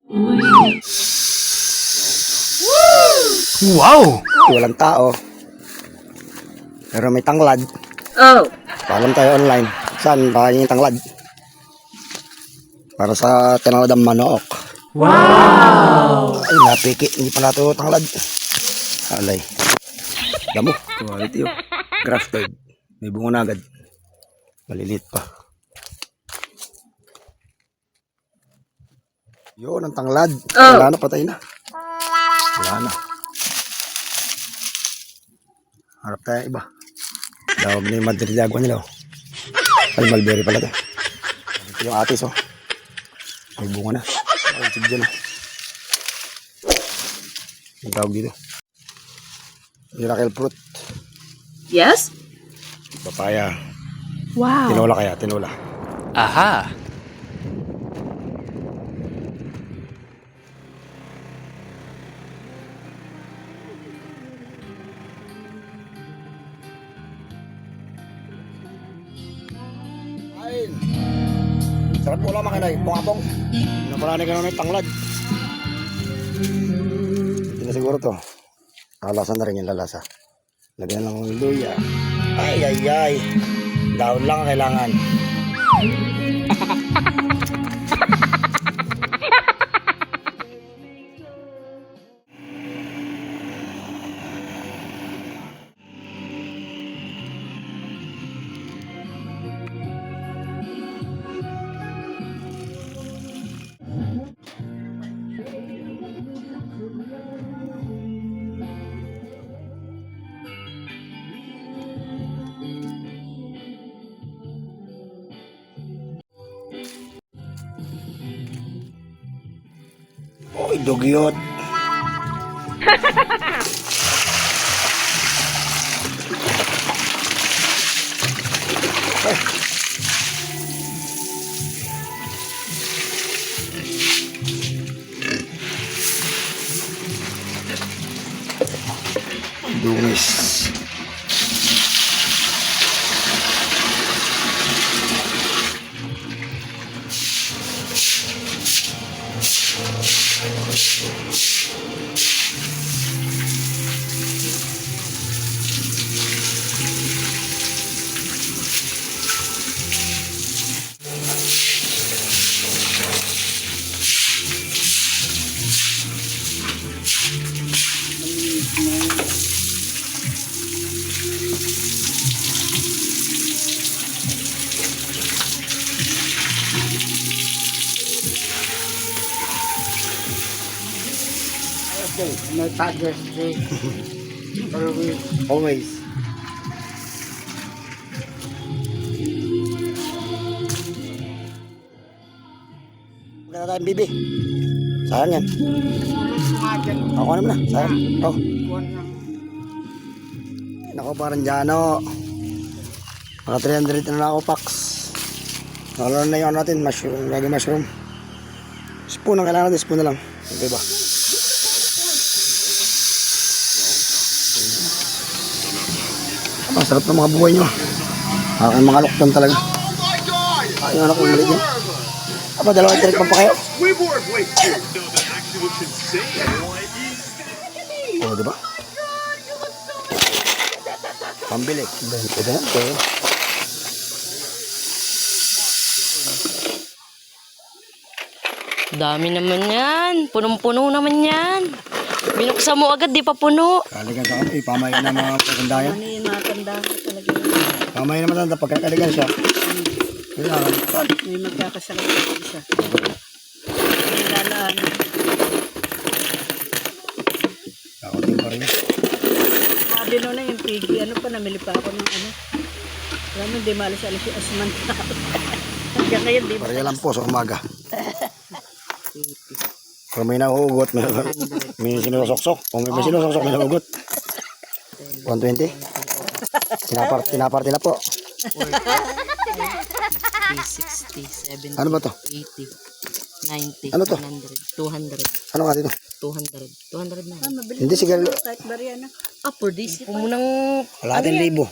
Wow! Walang tao. Pero may tanglad. Oh. Paalam tayo online. Saan? Baka yung tanglad. Para sa tinawad ang manok. Wow! Ay, napiki. Hindi pala ito tanglad. Alay. Damo. Quality oh. Grafted. May bunga na agad. Maliliit pa. Yun, ang tanglad. Wala na, patay na. Wala na. Harap tayo iba. Dawag na yung madrilyagwa nila oh. Ay, mulberry pala ito. Ito yung atis oh. May bunga na. Ay, sige dyan oh. Yung tawag dito. Miracle fruit. Yes? Papaya. Wow. Tinola kaya, tinola. Aha! Ayun. Sarap ulam mga kinay. Pungapong. Naparani ka naman yung tanglad. Hindi na siguro to. Nakalasang na rin yung lalasa. Lagyan ng luya. Ay, ay, ay. Daon lang ang kailangan. Oy, dugyot. Dungis. No progress, Always. Maganda tayong bibi. Sayang yan. Ako naman na. Sayang. Oh. Nako, parang dyan mga 300 na ako packs. Nalala na yung ano natin. Mushroom. Lagi mushroom. Spoon ang kailangan natin. Spoon na lang. Okay ba? Ang sarap ng mga buhay nyo. Aking mga lukton talaga. Ay, yung anak yung maliit yun. Aba, dalawang direct pa kayo. O, diba? Pambili. Ito yan. Ito yan. Dami naman yan. Punong-puno naman yan. Binuksan mo agad, di pa puno. Kaligan sa akin. Pamayin na mga pagandayan. Ano yung matanda ko talaga. Pamayin na matanda. Pagkakaligan siya. Kailangan. May magkakasakit sa isa. May lalaan. Kakunting pa rin. Sabi no na yung pigi. Ano pa, namili pa ako ng ano. Alam mo, hindi malas-alas yung asman. Hanggang ngayon, di ba? Parang lang po sa umaga. Kung may nauugot, may sinusoksok. Kung may sinusoksok, may nauugot. 120. Tinaparte na po. 360, 70, Ano ba to? 80, 90, Ano to? 100, 200, Ano nga dito? 200, 200 na. Mabili Hindi, ko siguro. kahit bariya na. Ah, for this. Pumunang Kalahating libo.